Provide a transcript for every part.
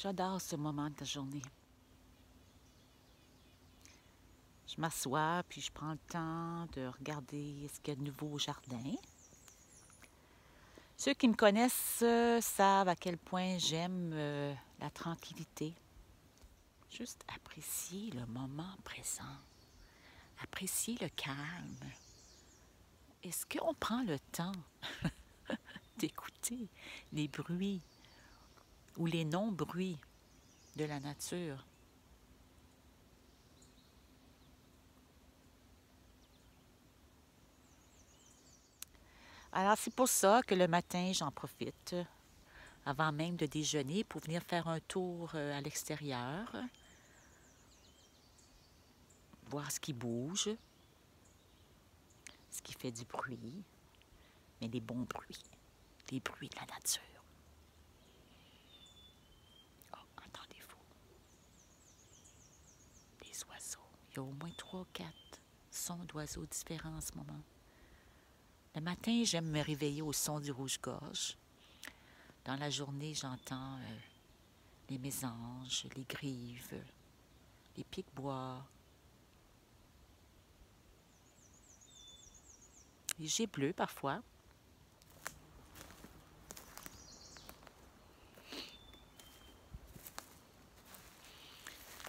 J'adore ce moment de la journée. Je m'assois, puis je prends le temps de regarder ce qu'il y a de nouveau au jardin. Ceux qui me connaissent savent à quel point j'aime la tranquillité. Juste apprécier le moment présent. Apprécier le calme. Est-ce qu'on prend le temps d'écouter les bruits ou les non-bruits de la nature? Alors, c'est pour ça que le matin, j'en profite, avant même de déjeuner, pour venir faire un tour à l'extérieur, voir ce qui bouge, ce qui fait du bruit, mais des bons bruits, les bruits de la nature. Oh, entendez-vous? Les oiseaux. Il y a au moins 3 ou 4 sons d'oiseaux différents en ce moment. Le matin, j'aime me réveiller au son du rouge-gorge. Dans la journée, j'entends les mésanges, les grives, les pics-bois, les geais bleus parfois.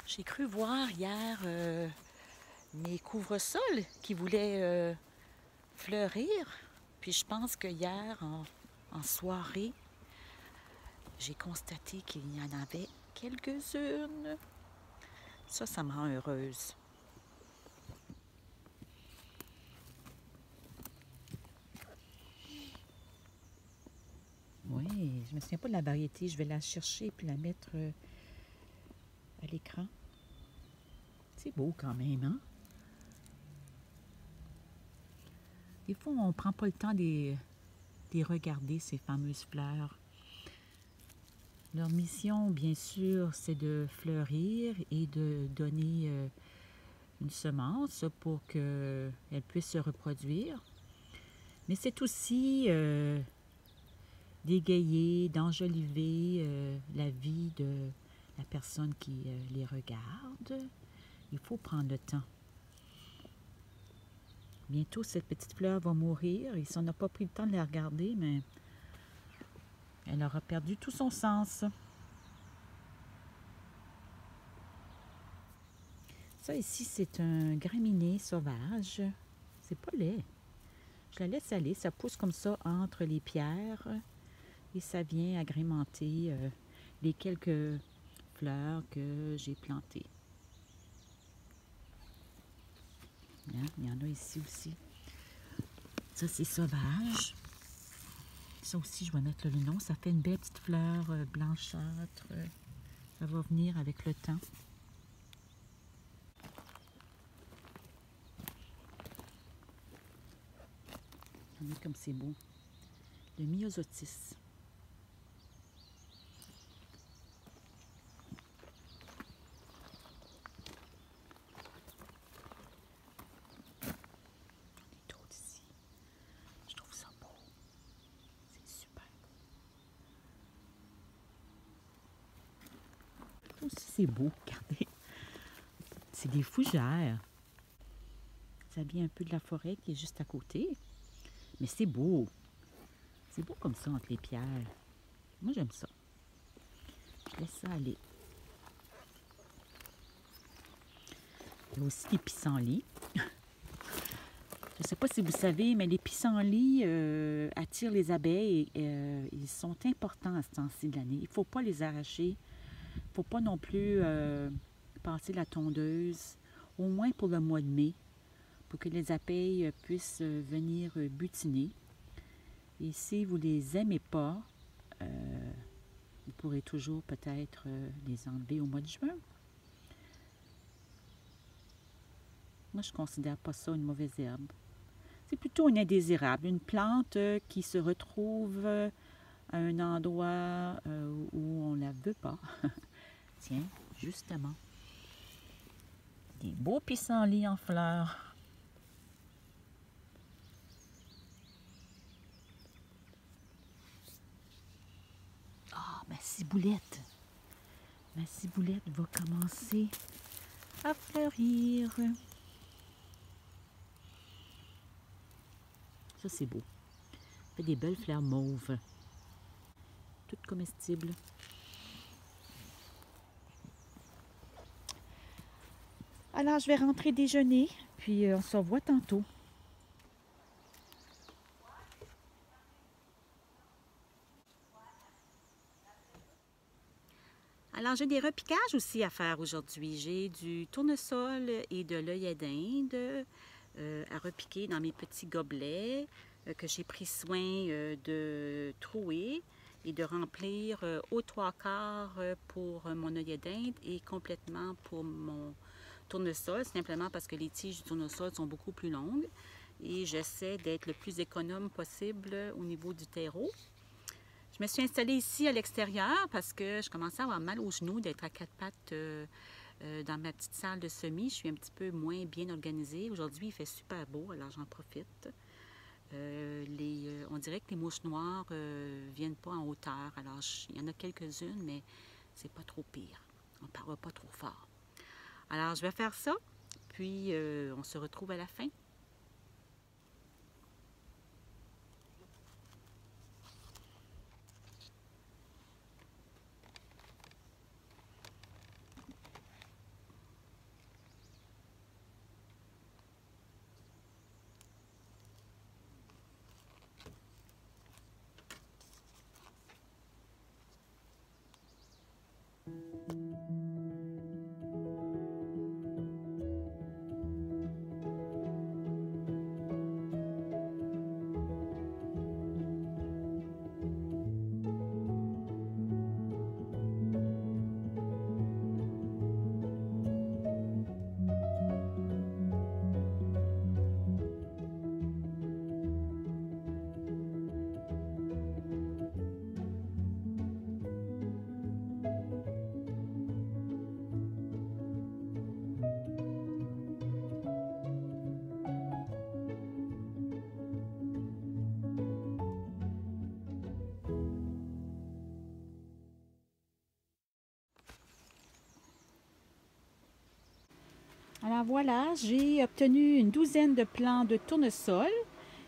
J'ai cru voir hier mes couvre-sols qui voulaient fleurir. Puis je pense que hier, en soirée, j'ai constaté qu'il y en avait quelques-unes. Ça me rend heureuse. Oui, je me souviens pas de la variété. Je vais la chercher puis la mettre à l'écran. C'est beau quand même, hein? Des fois, on ne prend pas le temps de regarder, ces fameuses fleurs. Leur mission, bien sûr, c'est de fleurir et de donner une semence pour qu'elle puisse se reproduire. Mais c'est aussi d'égayer, d'enjoliver la vie de la personne qui les regarde. Il faut prendre le temps. Bientôt, cette petite fleur va mourir. Et si on n'a pas pris le temps de la regarder, mais elle aura perdu tout son sens. Ça ici, c'est un graminé sauvage. C'est pas laid. Je la laisse aller. Ça pousse comme ça entre les pierres. Et ça vient agrémenter les quelques fleurs que j'ai plantées. Hein? Il y en a ici aussi. Ça, c'est sauvage. Ça aussi, je vais mettre le nom. Ça fait une belle petite fleur blanchâtre. Ça va venir avec le temps. Regardez comme c'est beau. Le myosotis. Aussi, c'est beau, regardez. C'est des fougères. Ça vient un peu de la forêt qui est juste à côté. Mais c'est beau. C'est beau comme ça entre les pierres. Moi, j'aime ça. Je laisse ça aller. Il y a aussi des pissenlits. Je ne sais pas si vous savez, mais les pissenlits attirent les abeilles et ils sont importants à ce temps-ci de l'année. Il ne faut pas les arracher. Il ne faut pas non plus passer la tondeuse, au moins pour le mois de mai, pour que les abeilles puissent venir butiner. Et si vous ne les aimez pas, vous pourrez toujours peut-être les enlever au mois de juin. Moi, je ne considère pas ça une mauvaise herbe. C'est plutôt une indésirable, une plante qui se retrouve à un endroit où on ne la veut pas. Tiens, justement. Des beaux pissenlits en fleurs. Ah, ma ciboulette. Ma ciboulette va commencer à fleurir. Ça, c'est beau. Ça fait des belles fleurs mauves. Toutes comestibles. Alors, je vais rentrer déjeuner, puis on se revoit tantôt. Alors, j'ai des repiquages aussi à faire aujourd'hui. J'ai du tournesol et de l'œillet d'Inde à repiquer dans mes petits gobelets que j'ai pris soin de trouer et de remplir aux 3/4 pour mon œillet d'Inde et complètement pour mon tournesol, simplement parce que les tiges du tournesol sont beaucoup plus longues et j'essaie d'être le plus économe possible au niveau du terreau. Je me suis installée ici à l'extérieur parce que je commençais à avoir mal aux genoux d'être à 4 pattes dans ma petite salle de semis. Je suis un petit peu moins bien organisée. Aujourd'hui, il fait super beau, alors j'en profite. On dirait que les mouches noires ne viennent pas en hauteur. Alors, il y en a quelques-unes, mais c'est pas trop pire. On ne parle pas trop fort. Alors, je vais faire ça, puis on se retrouve à la fin. Alors voilà, j'ai obtenu une douzaine de plants de tournesol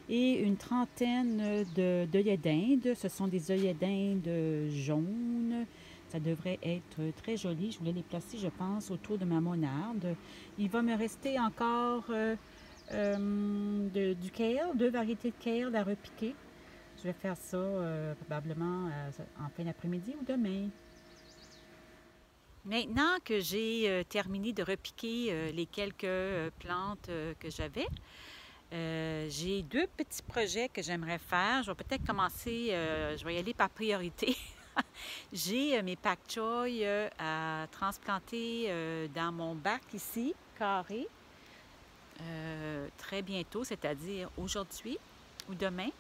et une trentaine d'œillets d'Inde. Ce sont des œillets d'Inde jaunes. Ça devrait être très joli. Je voulais les placer, je pense, autour de ma monarde. Il va me rester encore du kale, 2 variétés de kale à repiquer. Je vais faire ça probablement en fin d'après-midi ou demain. Maintenant que j'ai terminé de repiquer les quelques plantes que j'avais, j'ai 2 petits projets que j'aimerais faire. Je vais peut-être commencer, je vais y aller par priorité. J'ai mes pak choy à transplanter dans mon bac ici, carré, très bientôt, c'est-à-dire aujourd'hui ou demain.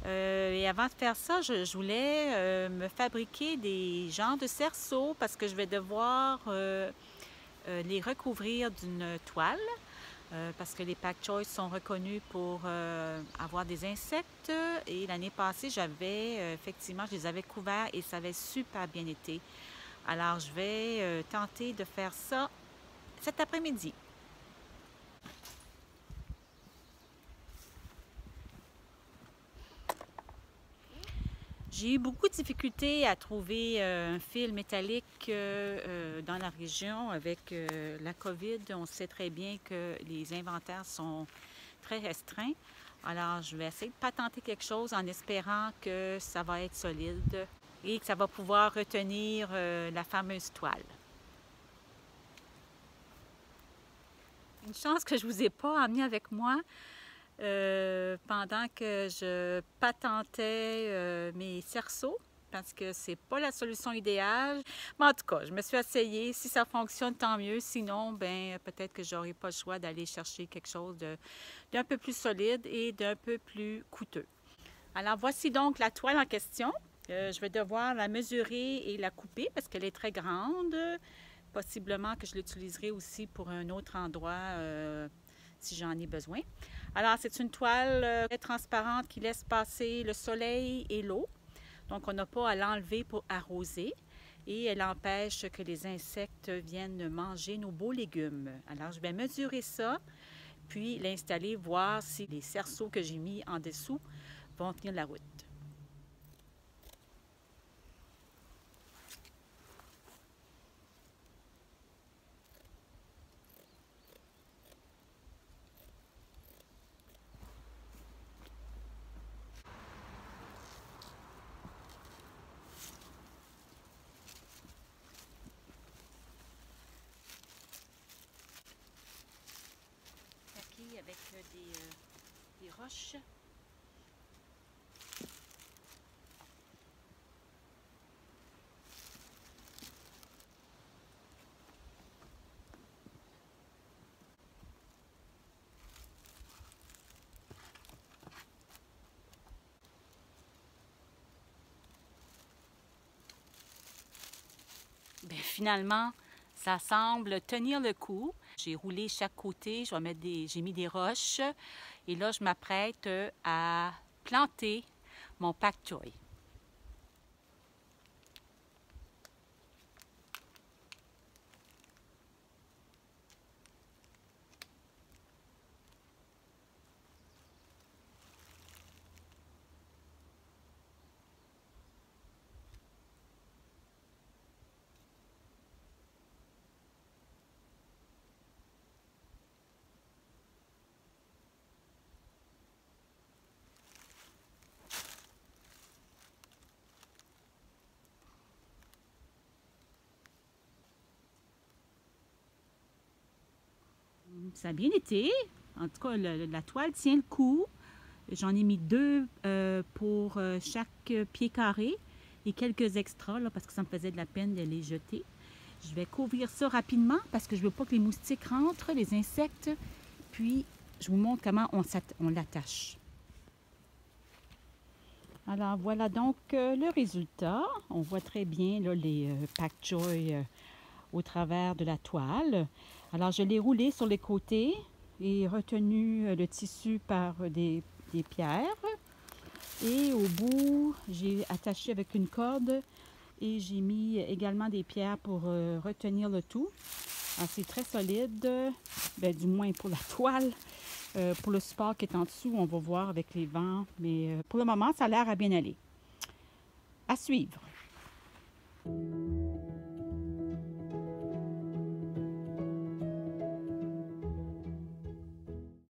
Et avant de faire ça, je voulais me fabriquer des genres de cerceaux parce que je vais devoir les recouvrir d'une toile parce que les pak choy sont reconnus pour avoir des insectes. Et l'année passée, effectivement, je les avais couverts et ça avait super bien été. Alors, je vais tenter de faire ça cet après-midi. J'ai eu beaucoup de difficultés à trouver un fil métallique dans la région avec la COVID. On sait très bien que les inventaires sont très restreints. Alors, je vais essayer de patenter quelque chose en espérant que ça va être solide et que ça va pouvoir retenir la fameuse toile. Une chance que je ne vous ai pas emmené avec moi pendant que je patentais mes cerceaux parce que c'est pas la solution idéale. Mais en tout cas, je me suis essayée. Si ça fonctionne, tant mieux. Sinon, ben peut-être que j'aurai pas le choix d'aller chercher quelque chose d'un peu plus solide et d'un peu plus coûteux. Alors, voici donc la toile en question. Je vais devoir la mesurer et la couper parce qu'elle est très grande. Possiblement que je l'utiliserai aussi pour un autre endroit si j'en ai besoin. Alors, c'est une toile très transparente qui laisse passer le soleil et l'eau. Donc, on n'a pas à l'enlever pour arroser. et elle empêche que les insectes viennent manger nos beaux légumes. Alors, je vais mesurer ça, puis l'installer, voir si les cerceaux que j'ai mis en dessous vont tenir la route. Avec des roches. Bien, finalement, ça semble tenir le coup. J'ai roulé chaque côté, j'ai mis des roches et là, je m'apprête à planter mon pak choy. Ça a bien été. En tout cas, la toile tient le coup. J'en ai mis 2 pour chaque pied carré et quelques extras là, parce que ça me faisait de la peine de les jeter. Je vais couvrir ça rapidement parce que je ne veux pas que les moustiques rentrent, les insectes. Puis, je vous montre comment on l'attache. Alors, voilà donc le résultat. On voit très bien là, les pak choy au travers de la toile. Alors, je l'ai roulé sur les côtés et retenu le tissu par des pierres. Et au bout, j'ai attaché avec une corde et j'ai mis également des pierres pour retenir le tout. Alors, c'est très solide, bien, du moins pour la toile. Pour le support qui est en dessous, on va voir avec les vents. Mais pour le moment, ça a l'air à bien aller. À suivre.